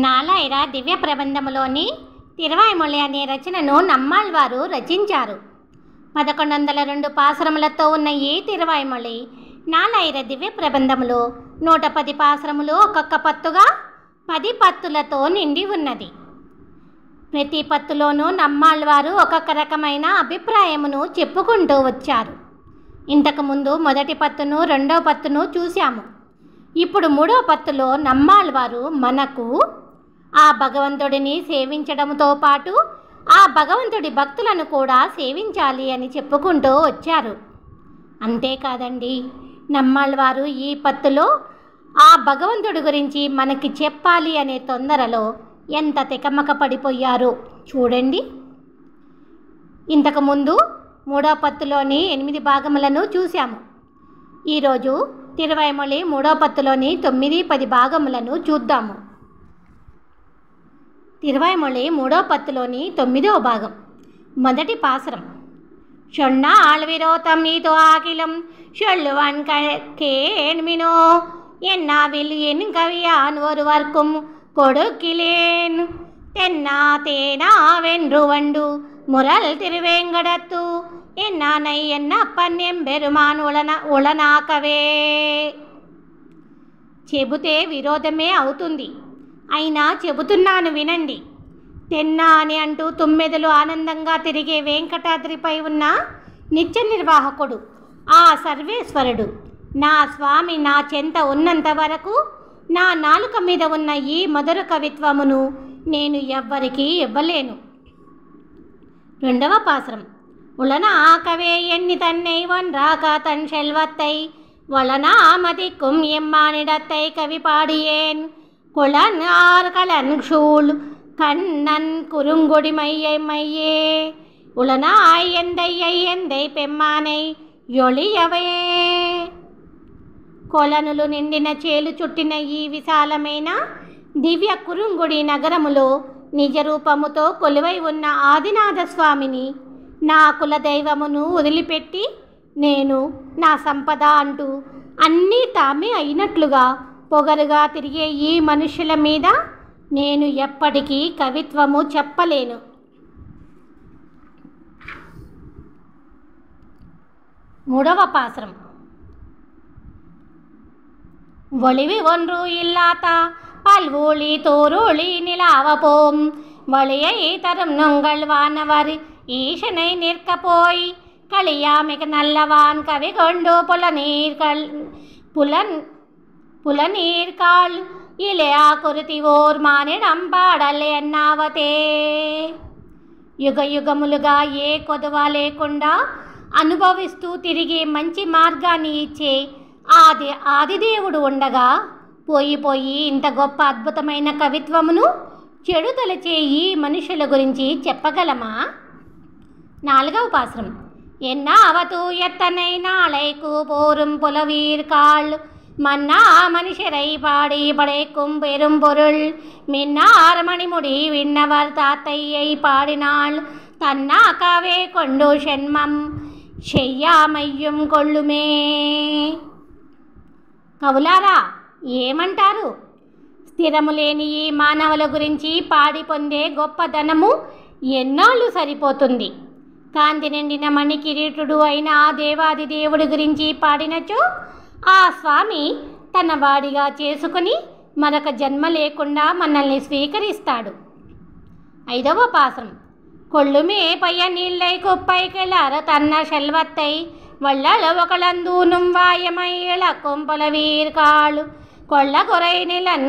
నాలాయిర దివ్య ప్రబంధములోని తిరువాయిమొళి అనే రచనను నమ్మాళ్వారు రచించారు. 1102 పాసురములతో ఉన్న ఈ తిరువాయిమొళి నాలాయిర దివ్య ప్రబంధములో 110 పాసురములు ఒక్కొక్క పత్తుగా 10 పత్తులతో నిండి ఉన్నది. ప్రతి పత్తులోనూ నమ్మాళ్వారు ఒక్కొక్క రకమైన అభిప్రాయమును చెప్పుకుంటూ వచ్చారు. ఇంతకుముందు మొదటి పత్తును రెండవ పత్తును చూశాము. ఇప్పుడు మూడవ పత్తులో నమ్మాళ్వారు మనకు ఆ భగవంతుడిని సేవించడంతో పాటు ఆ భగవంతుడి భక్తులను కూడా సేవించాలి అని చెప్పుకుంటూ వచ్చారు. అంతేకాదండి, నమ్మాళ్వారు ఈ పత్తులో ఆ భగవంతుడి గురించి మనకి చెప్పాలి అనే తొందరలో ఎంత తికమక పడిపోయారో చూడండి. ఇంతకుముందు మూడవ పత్తులోని 8 భాగములను చూశాము. ఈరోజు తిరువాయిమొళి మూడవ పత్తులోని 9-10 భాగములను చూద్దాము. తిరువాయిమొళి మూడవ పత్తులోని 9వ భాగం మొదటి పాసురం. షొన్న ఆళ్విరోతం ఈతో ఆకిలం షొల్లువన్ కేన్మినో ఎన్నావిల్ ఎన్ కవియాన్ ఒరువర్க்கும் கொடுக்கிலேன் தென்னா தேனா வென்று வண்டு முரல் திருவேங்கடத்து ఎన్నానై ఎన్నప్పన్ ఎంబెరుమాన్ ఉళనాకవే. చెబితే విరోధమే అవుతుంది, అయినా చెబుతున్నాను వినండి. తెన్నా అని అంటూ తుమ్మెదలు ఆనందంగా తిరిగే వెంకటాద్రిపై ఉన్న నిత్య నిర్వాహకుడు ఆ సర్వేశ్వరుడు నా స్వామి నా చెంత ఉన్నంత వరకు నా నాలుక మీద ఉన్న ఈ మధుర కవిత్వమును నేను ఎవ్వరికీ ఇవ్వలేను. రెండవ పాసురం. ఉళన ఆకవే ఎన్ని తన్నై ఒన్రాక తన్ செல்வத்தை வளனா மதிக்கும் எம்மானிடத்தை கவி பாடியேன் குளன் ஆர்களன் சூழ் கண்ணன் குறுங்குடி மையை மையே உளனாய் ఎందై ఎందై పెమ్మానై యొళియవే. కొలనులు నిండిన చేలు చుట్టిన ఈ విశాలమైన దివ్య కురుంగుడి నగరములో నిజరూపముతో కొలువై ఉన్న ఆదినాథ స్వామిని నా కులదైవమును వదిలిపెట్టి నేను నా సంపద అంటూ అన్నీ తామే అయినట్లుగా పొగరుగా తిరిగే ఈ మనుషుల మీద నేను ఎప్పటికీ కవిత్వము చెప్పలేను. మూడవ పాసురం. ஒளிவு ஒன்று இல்லாத பல்வூழி தோருளி நிலாவப்போம் வழியை தரும் நுங்கள் வானவர் ஈசனை நிற்க போய் களியாமிக நல்லவான் கவி கொண்டு புலநீர்காள் இளையா కురితివోర్ మానిడం పాడల్ ఎన్నావతే. యుగ యుగములుగా ఏ కొదవ లేకుండా అనుభవిస్తూ తిరిగే మంచి మార్గాన్ని ఇచ్చే ఆదిదేవుడు ఉండగా పోయి ఇంత గొప్ప అద్భుతమైన కవిత్వమును చెడు తలచే ఈ మనుషుల గురించి చెప్పగలమా? నాలుగవ పాసురం. ఎన్నావతూ ఎత్తనై నాళైకు పోరుం పులవీర్కాళ్ మన్నా మనిషిరై పాడి పడేக்கும் பெரும் பொருள் மின்னார் மணிமுடி விண்ணவர் தாத்தையை பாடினாள் தன்னாக்காவே கொண்டு షణ్మం చెయ్యామయ్యం కొళ్ళుమే. కవులారా ఏమంటారు? స్థిరము లేని ఈ మానవుల గురించి పాడి పొందే గొప్ప ధనము ఎన్నాళ్ళు సరిపోతుంది? కాంతి నిండిన మణి కిరీటుడు అయిన ఆ దేవాది దేవుడి గురించి పాడినచో ఆ స్వామి తన వాడిగా చేసుకుని మరొక జన్మ లేకుండా మనల్ని స్వీకరిస్తాడు. ఐదవ పాసురం. கொள்ளுமே பைய நீள்ளை குப்பை கிளற தன்ன செல்வத்தை வள்ளளவு கலந்தூனும் வாயமை இழக்கும் புலவீர்காள் கொள்ள குறை நிலன்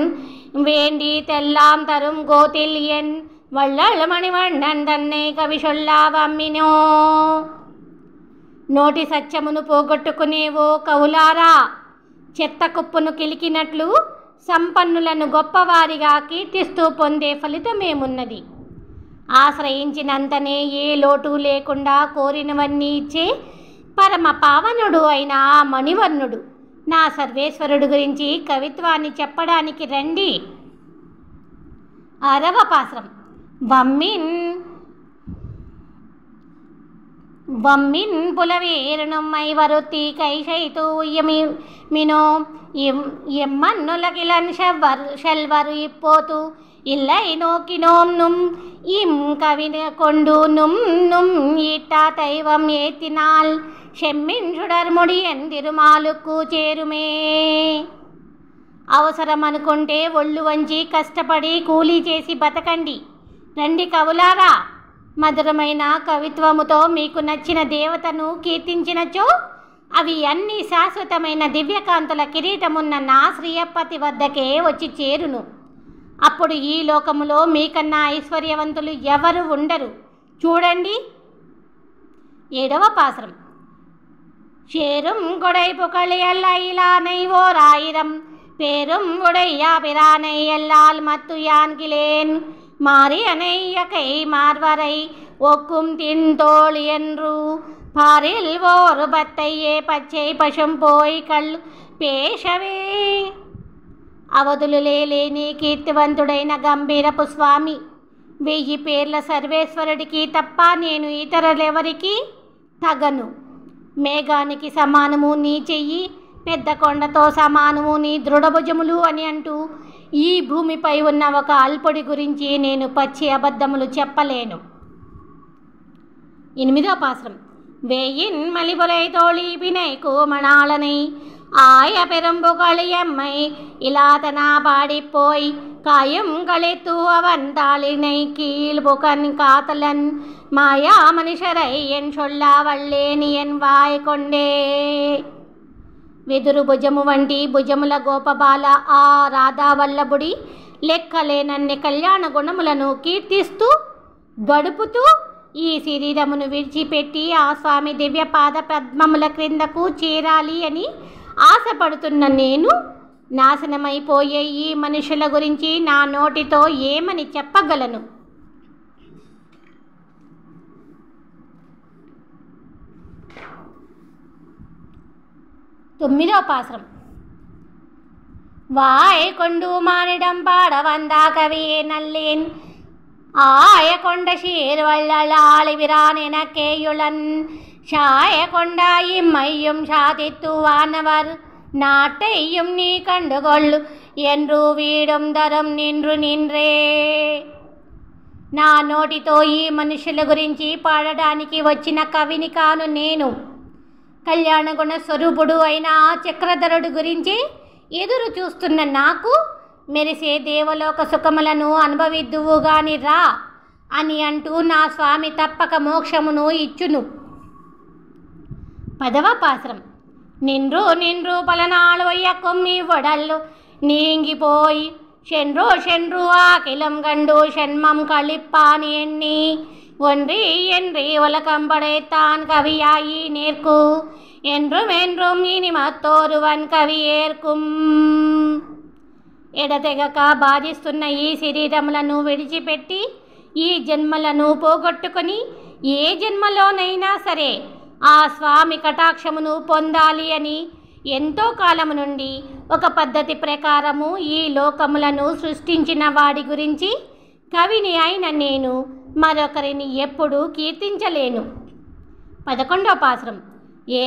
வேண்டி தெல்லாம் தரும் கோத்தில் என் வள்ளல் మణివண்ணన్ தன்னை కవి సొల్లావమ్మినో. నోటి సత్యమును పోగొట్టుకునేవో కవులారా, చెత్త కుప్పును కిలికినట్లు సంపన్నులను గొప్పవారిగా కీర్తిస్తూ పొందే ఫలితమేమున్నది? ఆశ్రయించినంతనే ఏ లోటు లేకుండా కోరినవన్నీ ఇచ్చే పరమ పావనుడు అయిన ఆ మణివర్ణుడు నా సర్వేశ్వరుడు గురించి కవిత్వాన్ని చెప్పడానికి రండి. ఆరవ పాసురం. வம்மின் புலவேறுணும்மை வருத்தி கைசைத்து மினோ எம்மன்னுலகிலன் செல்வரு இப்போது இல்லை நோக்கினோம் இம் கவின கொண்டு நும் ஈட்டா தெய்வம் ஏத்தினால் செம்மின் சுடర్ముడి తిరుమాలుకు చేరుమే. అవసరం అనుకుంటే ఒళ్ళు వంచి కష్టపడి కూలీ చేసి బతకండి. రండి కవులారా, మధురమైన కవిత్వముతో మీకు నచ్చిన దేవతను కీర్తించినచో అవి అన్ని శాశ్వతమైన దివ్యకాంతుల కిరీటమున్న నా శ్రీయపతి వద్దకే వచ్చి చేరును. అప్పుడు ఈ లోకములో మీకన్నా ఐశ్వర్యవంతులు ఎవరు ఉండరు. చూడండి. 7వ పాసరం. சேரும் கொடை புகழ் எல்லையிலானை ஓர் ஆயிரம் பேரும் உடையா பிரானை எல்லால் மத்து யான்கிலேன் மாறி அணையகை மார்வரை ஒக்கும் தின்தோள் என்று பாரில் ஓர் பத்தையே பச்சை పశుం పోయి కళ్ళు పేషవే. అవధులు లేని కీర్తివంతుడైన గంభీరపు స్వామి, 1000 పేర్ల సర్వేశ్వరుడికి తప్ప నేను ఇతరులెవరికి తగను. మేఘానికి సమానము నీ చెయ్యి, పెద్ద కొండతో సమానము నీ దృఢభుజములు అని అంటూ ఈ భూమిపై ఉన్న ఒక అల్పుడి గురించి నేను పచ్చి అబద్ధములు చెప్పలేను. 8వ పాసరం. వేయిన్ మలిబొలై తోళి పినై కోమణాలனை ஆய பெரும்புகழ் எம்மை இலாதனா பாடிப்போய் காயும் கழித்து அவன் தாளினை கீழ் புகன் காத்தலன் மாயா மனுஷரை என் சொல்ல వల్లేని ఎన్ వాయ్ కొండే. వెదురు భుజము వంటి భుజముల గోపబాల ఆ రాధావల్లభుడి లెక్కలేనన్ని కళ్యాణ గుణములను కీర్తిస్తూ గడుపుతూ ఈ శరీరమును విడిచిపెట్టి ఆ స్వామి దివ్య పాద పద్మముల క్రిందకు చేరాలి అని ఆశపడుతున్న నేను నాశనమైపోయే ఈ మనుషుల గురించి నా నోటితో ఏమని చెప్పగలను? 9వ పాసరం. வாய கொண்டு மானிடம் பாட வந்தா கவியே நல்லேன் ஆய கொண்ட சீர் வள்ளல் ஆளிவிரான் எனக்கேயுளன் சாய கொண்ட இம்மையும் சாதித்து வானவர் நாட்டையும் நீ கண்டுகொள்ளு என்று వీడం దరం నిండ్రు నిండ్రే. నా నోటితో ఈ మనుషుల గురించి పాడడానికి వచ్చిన కవిని కాను నేను. కళ్యాణ గుణ స్వరూపుడు అయిన ఆ చక్రధరుడు గురించి ఎదురు చూస్తున్న నాకు మెరిసే దేవలోక సుఖములను అనుభవిద్దువు గాని రా అని అంటూ నా స్వామి తప్పక మోక్షమును ఇచ్చును. 10వ పాసరం. నిండ్రు పలనాಳು కొమ్మి వడల్లు నీంగిపోయి சென்று ஆகிலம் கண்டு சென்மம் கழிப்பான் எண்ணி ஒன்றி உலகம் படைத்தான் கவியாயி நேர்க்கு என்றும் இனி மத்தோరువన్ కవి ఏర్కుం. ఎడతెగక బాధిస్తున్న ఈ శరీరములను విడిచిపెట్టి ఈ జన్మలను పోగొట్టుకొని ఏ జన్మలోనైనా సరే ఆ స్వామి కటాక్షమును పొందాలి అని ఎంతో కాలము నుండి ఒక పద్ధతి ప్రకారము ఈ లోకములను సృష్టించిన వాడి గురించి కవిని అయిన నేను మరొకరిని ఎప్పుడూ కీర్తించలేను. 11వ పాసరం.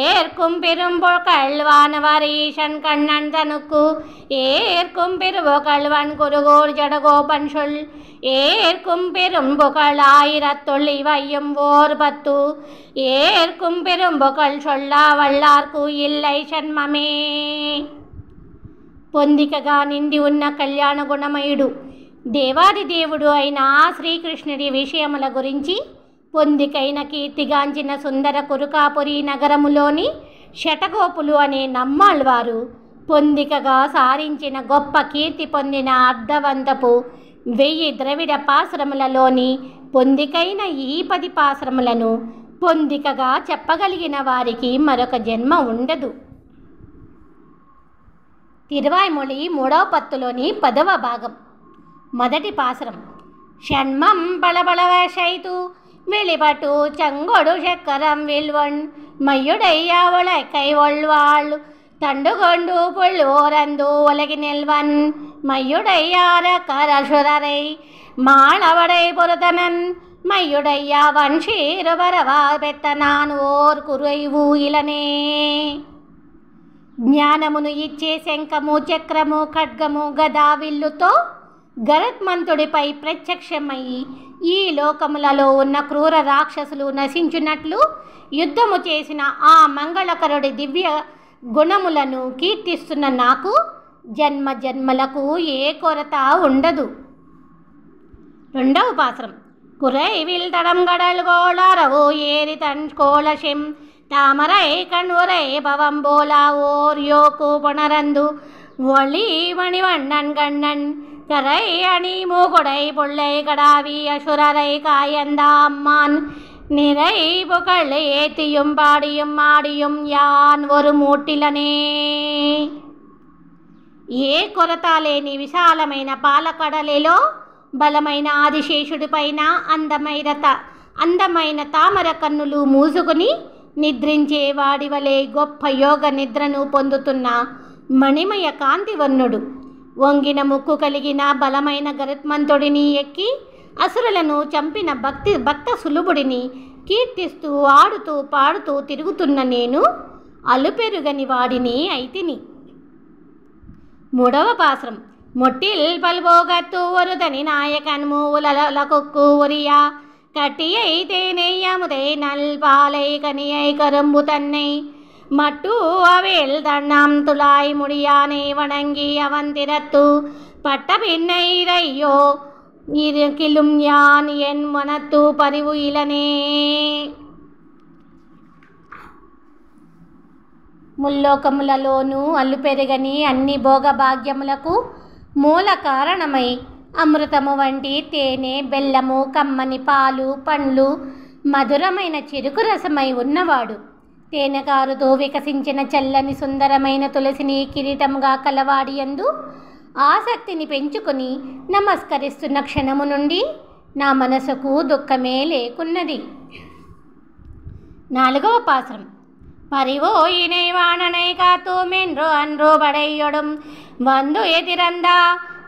ஏற்கும் பெரும்பொருள் வானவரீஷன் கண்ணன் தனுக்கு ஏற்கும் பெருபுகழ்வன் குருகோர் ஜடகோபன் சொல் ஏற்கும் பெரும்புகழ் 1000 இவையும் ஓர் 10 ஏற்கும் பெரும்புகழ் சொல்ல వల్లార్కు இல்லை జన్మమే. పొందికగా నిండి ఉన్న కళ్యాణ గుణమయుడు దేవాది దేవుడు అయిన శ్రీకృష్ణుడి విషయముల గురించి పొందికైన కీర్తిగాంచిన సుందర కురుకాపురి నగరములోని శటగోపులు అనే నమ్మాళ్వారు పొందికగా సారించిన గొప్ప కీర్తి పొందిన అర్ధవంతపు 1000 ద్రవిడ పాశ్రములలోని పొందికైన ఈ 10 పాశ్రములను పొందికగా చెప్పగలిగిన వారికి మరొక జన్మ ఉండదు. తిరువాయ్మొళి 3వ పత్తులోని 10వ భాగం. మొదటి పాశ్రం. షణ్మం బళబళవశైతు வெளிபட்டு செங்கொடு சக்கரம் வில்வன் மையுடைய உலக்கை ஒள்வாள் தண்டுகொண்டு புல்வோரந்து உலகி நெல்வன் மையுடையார கரசுரரை மாளவடை பொருத்தனன் மையுடைய வன்ஷீருபரவா பெத்த நான் ఓర్ కురైవు ఇలనే. జ్ఞానమును ఇచ్చే శంఖము, చక్రము, ఖడ్గము, గదా, విల్లుతో గరుత్మంతుడిపై ప్రత్యక్షమయ్యి ఈ లోకములలో ఉన్న క్రూర రాక్షసులు నశించున్నట్లు యుద్ధము చేసిన ఆ మంగళకరుడి దివ్య గుణములను కీర్తిస్తున్న నాకు జన్మ జన్మలకు ఏ కొరత ఉండదు. రెండవ పాత్రం. குறைவில் தடங்கடல் கோளாரவோ ஏறி தன் கோலஷிம் தாமரை கண்ணுரை பவம் போலா ஓர் யோக்கு புணரந்து ஒளி மணிவண்ணன் கண்ணன் கரை அணி மூகுடை பொள்ளை கடாவி அசுரரை காயந்த அம்மான் நிறை புகழ் ஏத்தியும் பாடியும் ஆடியும் யான் ஒரு మూటిలనే. ఏ కొరత లేని విశాలమైన పాలకడలిలో బలమైన ఆదిశేషుడిపైన అందమైన తామర కన్నులు మూసుకుని నిద్రించే వాడి వలె గొప్ప యోగ నిద్రను పొందుతున్న మణిమయ కాంతివర్ణుడు వంగిన ముక్కు కలిగిన బలమైన గరుత్మంతుడిని ఎక్కి అసురులను చంపిన భక్త సులభుడిని కీర్తిస్తూ ఆడుతూ పాడుతూ తిరుగుతున్న నేను అలుపెరుగని వాడిని అయితిని. మూడవ పాశ్రం. முட்டில் பல்போகத்து ஒரு தனி நாயகன் மூலலகுக்கு உரியா கட்டியை தேனை அமுதை நல் பாலை கனியை கரும்பு தன்னை மட்டு அவேல் தண்ணம் துளாய் முடியானை வணங்கி அவன் திறத்து பட்ட பின்னை இறையோ இருக்கிலும் யான் என் மனத்து பரிவு இலனே. ముల్లోకములలోనూ అల్లు పెరగని అన్ని భోగభాగ్యములకు మూల కారణమై అమృతము వంటి తేనె, బెల్లము, కమ్మని పాలు, పండ్లు, మధురమైన చెరుకు రసమై ఉన్నవాడు తేనెకారుతో వికసించిన చల్లని సుందరమైన తులసిని కిరీటముగా కలవాడి యందు ఆసక్తిని పెంచుకొని నమస్కరిస్తున్న క్షణము నుండి నా మనసుకు దుఃఖమే లేకున్నది. నాలుగవ పాశ్రం. பரிவோயினை வாணனை காத்து மென்று அன்று படையொடும் வந்து எதிரந்தா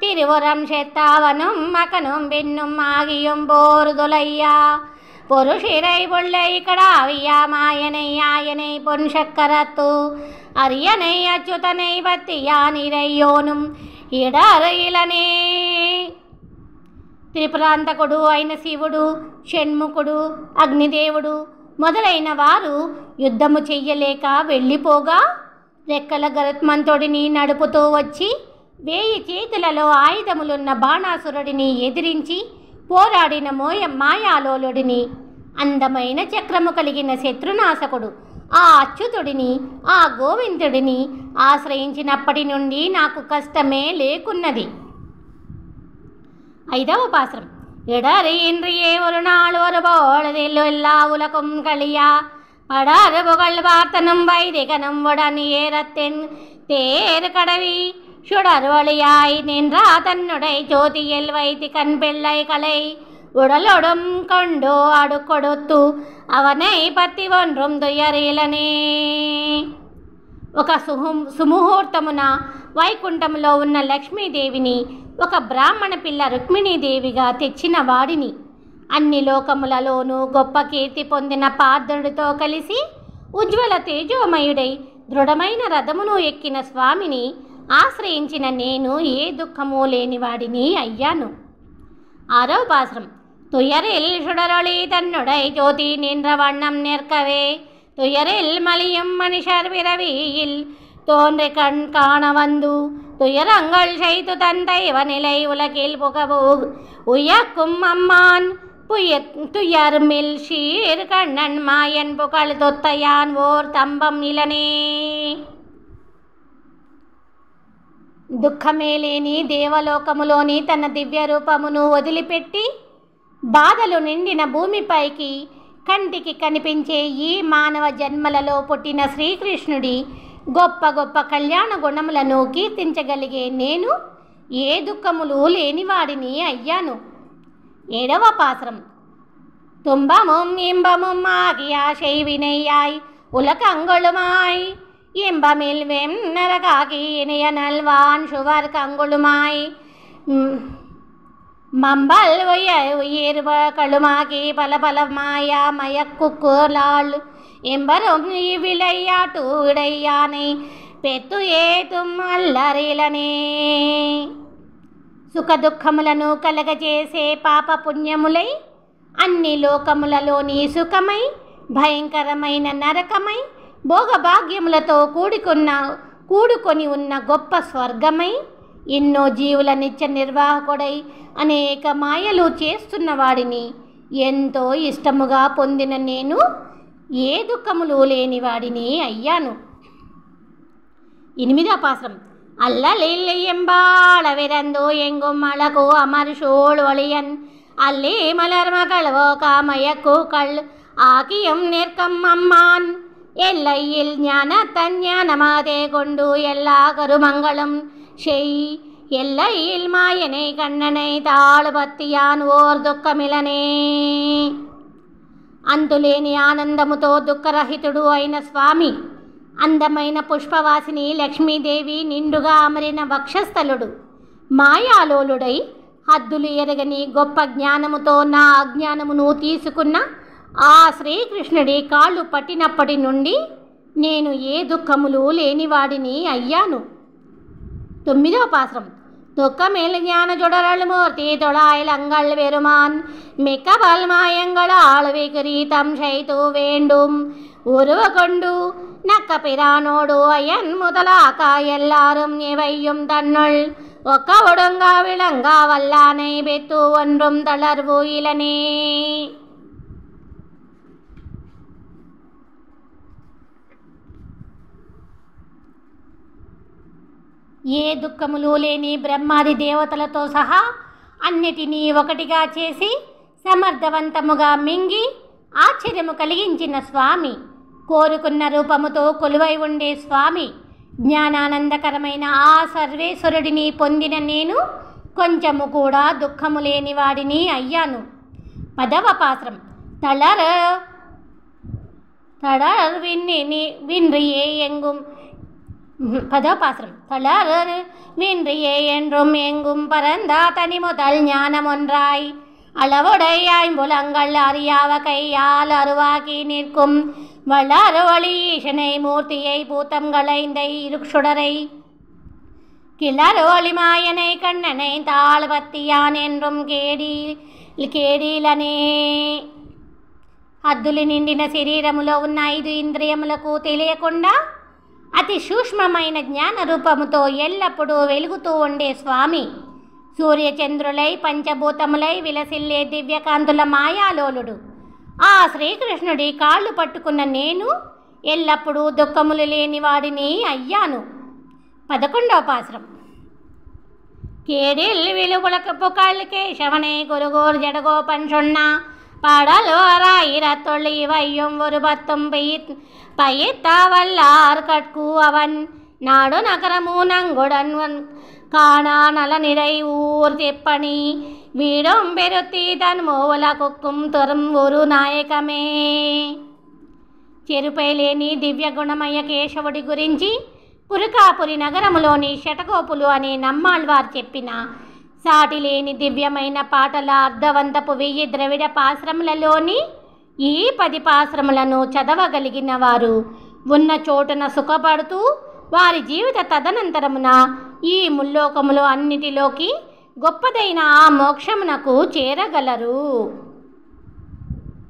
திருவுரம் செத்தாவனும் மகனும் பின்னும் ஆகியும் போர்துலையா பொருஷிரை பொள்ளை கடாவியா மாயனை ஆயனை பொன் சக்கரத்து அரியனை அச்சுதனை பத்தியான் இறையோனும் இடரையிலనే. త్రిపురాంతకుడు అయిన శివుడు, షణ్ముఖుడు, అగ్నిదేవుడు మొదలైన వారు యుద్ధము చెయ్యలేక వెళ్ళిపోగా రెక్కల గరుత్మంతుడిని నడుపుతూ వచ్చి 1000 చేతులలో ఆయుధములున్న బాణాసురుడిని ఎదిరించి పోరాడిన మాయాలోలుడిని, అందమైన చక్రము కలిగిన శత్రునాశకుడు ఆ అచ్యుతుడిని, ఆ గోవిందుడిని ఆశ్రయించినప్పటి నుండి నాకు కష్టమే లేకున్నది. ఐదవ పాశ్రం. இடறி இன்றியே ஒரு நாள் ஒரு போளதில் எல்லா உலகும் கழியா படாறு புகழ் பார்த்தனும் வைதிகனும் உடன் ஏறத்தின் தேர் கடவி சுடர் வழியாய் நின்றா தன்னுடைய ஜோதியில் வைத்தி கண் பிள்ளைகளை உடலொடும் கொண்டு அடுக்கொடுத்து அவனை பத்தி ஒன்றும் துயరిలనే. ఒక సుముహూర్తమున వైకుంఠములో ఉన్న లక్ష్మీదేవిని ఒక బ్రాహ్మణ పిల్ల రుక్మిణీదేవిగా తెచ్చిన వాడిని అన్ని లోకములలోనూ గొప్ప కీర్తి పొందిన పార్థుడితో కలిసి ఉజ్వల తేజోమయుడై దృఢమైన రథమును ఎక్కిన స్వామిని ఆశ్రయించిన నేను ఏ దుఃఖము లేనివాడిని అయ్యాను. ఆరవ పాశ్రం. துயரில் சுடரொளி தன்னுடை ஜோதி நின்ற வண்ணம் நிற்கவே துயரில் மலியும் மனுஷர் பிறவியில் தோன்றி கண் காண வந்து துயரங்கள் செய்து தந்தைவ நிலை உலகில் புகவு உயக்கும் அம்மான் துயர்மில் ஷீர் கண்ணன் மாயன் புகழ் தொத்தையான் ஓர் தம்பம் ఇలనే. దుఃఖమే లేని దేవలోకములోని తన దివ్య రూపమును వదిలిపెట్టి బాధలు నిండిన భూమిపైకి కంటికి కనిపించే ఈ మానవ జన్మలలో పుట్టిన శ్రీకృష్ణుడి గొప్ప గొప్ప కళ్యాణ గుణములను కీర్తించగలిగే నేను ఏ దుఃఖములు లేనివాడిని అయ్యాను. ఏడవ పాశ్రం. துன்பமும் இன்பமும் ஆகிய செய்வினையாய் உலகங்களுமாய் இன்பமில் வெண்ணரகாகி இணைய நல்வான் சுவர் கங்குளுமாய் மம்பல் உயிர்வ கழுமாக்கி பல பல மாயா மயக்குக்குலாள் எம்பரும் விளையாட்டு இடையானை பெత్తు ఏతుం అల్లరిలనే. సుఖదుఖములను కలగజేసే పాప పుణ్యములై అన్ని లోకములలోని సుఖమై భయంకరమైన నరకమై భోగభాగ్యములతో కూడుకొని ఉన్న గొప్ప స్వర్గమై ఎన్నో జీవుల నిత్య నిర్వాహకుడై అనేక మాయలు చేస్తున్న వాడిని ఎంతో ఇష్టముగా పొందిన నేను ఏ దుఃఖములు లేని వాడిని అయ్యాను. 8వ పాశ్రం. அல்லலில் எம்பாள விரந்து எங்கும் அழகு அமர் சூழ் ஒளியன் அல்லி மலர் மகளவோ காமயக்கூக்கள் ஆகியும் நிற்கும் அம்மான் எல்லையில் ஞானத்தன் ஞானமாதே கொண்டு எல்லா கருமங்களும் செய் எல்லையில் மாயனை கண்ணனை తాళుబత్తియాన్ ఓర్ దుఃఖమిలనే. అంతులేని ఆనందముతో దుఃఖరహితుడు అయిన స్వామి, అందమైన పుష్పవాసిని లక్ష్మీదేవి నిండుగా అమరిన వక్షస్థలుడు, మాయాలోలుడై హద్దులు ఎరగని గొప్ప జ్ఞానముతో నా అజ్ఞానమును తీసుకున్న ఆ శ్రీకృష్ణుడి కాళ్ళు పట్టినప్పటి నుండి నేను ఏ దుఃఖములు లేనివాడిని అయ్యాను. 9వ పాశ్రం. துக்கமேல் ஞான ஜுடரள் மூர்த்தி தொழாயிலங்கள் வெறுமான் மிக்க பல்மாயங்கள் ஆழ்விகிரீதம் செய்து வேண்டும் உருவ கொண்டு நக்க பிரானோடு அயன் முதலாக எல்லாரும் இவையும் தன்னுள் ஒக்க ஒடுங்கா விளங்கா வல்லானை பெத்து ஒன்றும் தளர்வு இலனே. ఏ దుఃఖములు లేని బ్రహ్మాది దేవతలతో సహా అన్నిటినీ ఒకటిగా చేసి సమర్థవంతముగా మింగి ఆశ్చర్యము కలిగించిన స్వామి, కోరుకున్న రూపముతో కొలువై ఉండే స్వామి, జ్ఞానానందకరమైన ఆ సర్వేశ్వరుడిని పొందిన నేను కొంచెము కూడా దుఃఖము లేని వాడిని అయ్యాను. 10వ పాశ్రం. தளர் வின்றியே எங்கும் 10వ பாசுரம். தளர் வின்றியே என்றும் எங்கும் பரந்தா தனி முதல் ஞானம் ஒன்றாய் அளவுடையாய் புலங்கள் அறியாவ கையால் அருவாகி நிற்கும் வளர் ஒளி ஈசனை மூர்த்தியை பூத்தம் களைந்த இருசுடரை கிளர் ஒளி மாயனை கண்ணனை తాళుబత్తియాన్ என்றும் కేడీలనే. హద్దులు నిండిన శరీరములో ఉన్న 5 ఇంద్రియములకు తెలియకుండా అతి సూక్ష్మమైన జ్ఞాన రూపముతో ఎల్లప్పుడూ వెలుగుతూ ఉండే స్వామి, సూర్యచంద్రులై పంచభూతములై విలసిల్లే దివ్యకాంతుల మాయాలోలుడు ఆ శ్రీకృష్ణుడి కాళ్ళు పట్టుకున్న నేను ఎల్లప్పుడూ దుఃఖములు లేని వాడిని అయ్యాను. 11వ పాశ్రం. கேடில் விழுகுலக்கு புகழ் கேசவனை குருகோர் ஜடகோபன் சொன்னா பாடல் ஓராயிரத்தொள்ளி வையும் ஒரு 10 பயிர்த்தாவல்லார் கட்கு அவன் நாடு நகரமு நங்குடன் காணா நலநிறை ஊர் తెప్పని వీడం పెరుతి తన్ మోవల కుక్కుం తొరం ఒరు నాయకమే. చెరుపై లేని దివ్య గుణమయ కేశవుడి గురించి పురకాపురి నగరములోని శటగోపులు అనే నమ్మాళ్వారు చెప్పిన సాటిలేని దివ్యమైన పాటల అర్ధవంతపు 1000 ద్రవిడ పాశ్రములలోని ఈ 10 పాశ్రములను చదవగలిగిన వారు ఉన్న చోటున సుఖపడుతూ వారి జీవిత తదనంతరమున ఈ ముల్లోకములు అన్నిటిలోకి గొప్పదైన ఆ మోక్షమునకు చేరగలరు.